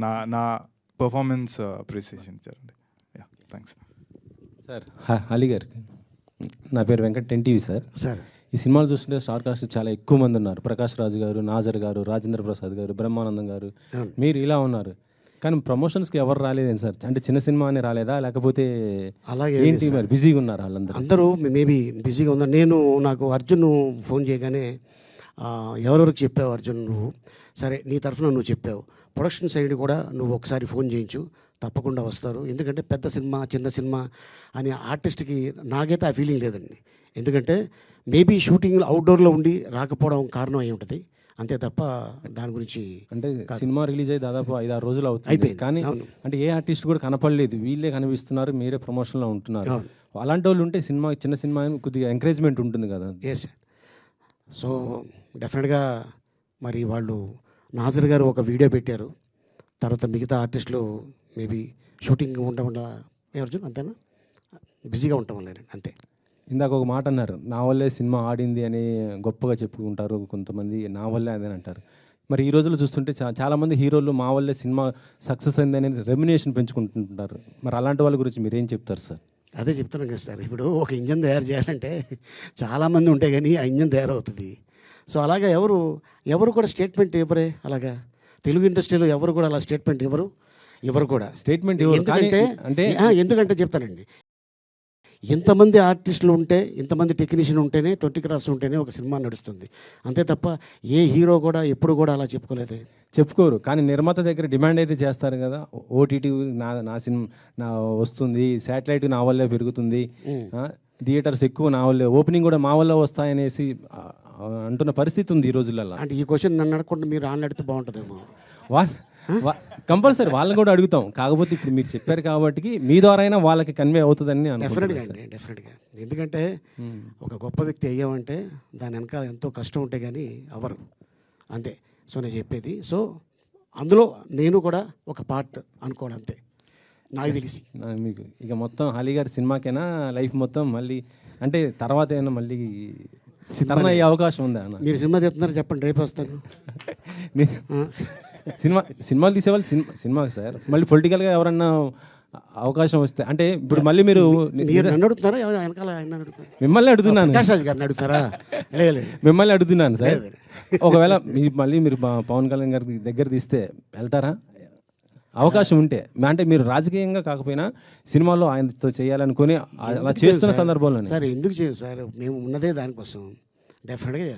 నా నా performance appreciation ఇచ్చారండి. Yeah, thanks sir. Ali garu, నా పేరు వెంకట్, 10 TV సార్. సార్ ఈ సినిమాలు చూస్తుంటే స్టార్ కాస్ట్ చాలా ఎక్కువ మంది ఉన్నారు. ప్రకాష్ రాజు గారు, నాజర్ గారు, రాజేంద్ర ప్రసాద్ గారు, బ్రహ్మానందం గారు, మీరు ఇలా ఉన్నారు. కానీ ప్రమోషన్స్కి ఎవరు రాలేదేంటి సార్? అంటే చిన్న సినిమా అని రాలేదా, లేకపోతే అలాగే ఏంటి మరి బిజీగా ఉన్నారు వాళ్ళందరూ? అందరూ మేబీ బిజీగా ఉన్నారు. నాకు అర్జున్ ఫోన్ చేయగానే ఎవరెవరికి చెప్పావు అర్జున్ నువ్వు, సరే నీ తరఫున నువ్వు చెప్పావు, ప్రొడక్షన్ సైడ్ కూడా నువ్వు ఒకసారి ఫోన్ చేయించు, తప్పకుండా వస్తారు. ఎందుకంటే పెద్ద సినిమా చిన్న సినిమా అని ఆర్టిస్ట్కి నాకైతే ఆ ఫీలింగ్ లేదండి. ఎందుకంటే మేబీ షూటింగ్లో అవుట్డోర్లో ఉండి రాకపోవడం కారణం అయి ఉంటుంది, అంతే తప్ప దాని గురించి. అంటే సినిమా రిలీజ్ అయ్యి దాదాపు 5-6 రోజులు అవుతుంది, అయిపోయింది. కానీ అంటే ఏ ఆర్టిస్ట్ కూడా కనపడలేదు, వీళ్ళే కనిపిస్తున్నారు, మీరే ప్రమోషన్లో ఉంటున్నారు. అలాంటి వాళ్ళు ఉంటే సినిమా చిన్న సినిమా కొద్దిగా ఎంకరేజ్మెంట్ ఉంటుంది కదా. ఎస్. సో డెఫినెట్గా మరి వాళ్ళు నాజర్ గారు ఒక వీడియో పెట్టారు, తర్వాత మిగతా ఆర్టిస్టులు మేబీ షూటింగ్ ఉండకుండా అర్జున్ అంతేనా బిజీగా ఉంటాం వల్ల అంతే. ఇందాక ఒక మాట అన్నారు, నా వల్లే సినిమా ఆడింది అని గొప్పగా చెప్పుకుంటారు కొంతమంది, నా వల్లే అదని అంటారు. మరి ఈ రోజుల్లో చూస్తుంటే చాలామంది హీరోలు మా వల్లే సినిమా సక్సెస్ అయింది అని రెమ్యునేషన్ పెంచుకుంటుంటారు. మరి అలాంటి వాళ్ళ గురించి మీరు ఏం చెప్తారు సార్? అదే చెప్తున్నాం కదా సార్, ఇప్పుడు ఒక ఇంజన్ తయారు చేయాలంటే చాలామంది ఉంటే కానీ ఆ ఇంజన్ తయారవుతుంది. సో అలాగా ఎవరు కూడా స్టేట్మెంట్ ఇవ్వరే, అలాగా తెలుగు ఇండస్ట్రీలో ఎవరు కూడా అలా స్టేట్మెంట్ ఎవరు కూడా స్టేట్మెంట్ ఎందుకంటే చెప్తానండి, ఇంతమంది ఆర్టిస్టులు ఉంటే, ఇంతమంది టెక్నీషియన్ ఉంటేనే, 20 క్రాస్ ఉంటేనే ఒక సినిమా నడుస్తుంది, అంతే తప్ప ఏ హీరో కూడా ఎప్పుడు కూడా అలా చెప్పుకోరు. కానీ నిర్మాత దగ్గర డిమాండ్ అయితే చేస్తారు కదా, ఓటీటీ నా సినిమా నా వస్తుంది, శాటిలైట్ నా వల్లే పెరుగుతుంది, థియేటర్స్ ఎక్కువ నా వల్లే, ఓపెనింగ్ కూడా మా వల్ల వస్తాయనేసి అంటున్న పరిస్థితి ఉంది ఈ రోజులలో. అంటే ఈ క్వశ్చన్ నన్ను అడగకుండా మీరు అడిగితే బాగుంటుందేమో. కంపల్సరీ వాళ్ళని కూడా అడుగుతాం, కాకపోతే ఇప్పుడు మీరు చెప్పారు కాబట్టి మీ ద్వారా అయినా వాళ్ళకి కన్వే అవుతుందని డెఫినెట్గా. ఎందుకంటే ఒక గొప్ప వ్యక్తి అయ్యామంటే దాని వెనకాల ఎంతో కష్టం ఉంటే కానీ అవరు, అంతే. సో నేను చెప్పేది, సో అందులో నేను కూడా ఒక పార్ట్ అనుకోవడం అంతే నాకు తెలిసి. మీకు ఇక మొత్తం అలీ గారి సినిమాకైనా లైఫ్ మొత్తం మళ్ళీ, అంటే తర్వాత అయినా మళ్ళీ సినిమా అయ్యే అవకాశం ఉందా అన్న? మీరు సినిమా చెప్తున్నారు చెప్పండి, రేపు వస్తాను. సినిమాలు తీసేవాళ్ళు సినిమా సార్, మళ్ళీ పొలిటికల్గా ఎవరన్నా అవకాశం వస్తే, అంటే ఇప్పుడు మళ్ళీ మీరు నన్ను అడుగుతున్నారా వెనకాల మిమ్మల్ని అడుగుతున్నాను, గారిని అడుగుతారా? మిమ్మల్ని అడుగుతున్నాను సార్. ఒకవేళ మళ్ళీ మీరు పవన్ కళ్యాణ్ గారి దగ్గర తీస్తే వెళ్తారా? అవకాశం ఉంటే, అంటే మీరు రాజకీయంగా కాకపోయినా సినిమాలో ఆయనతో చేయాలనుకుని అలా చేస్తున్న సందర్భంలో. సార్ ఎందుకు చేయదు సార్, మేము ఉన్నదే దానికోసం, డెఫినెట్గా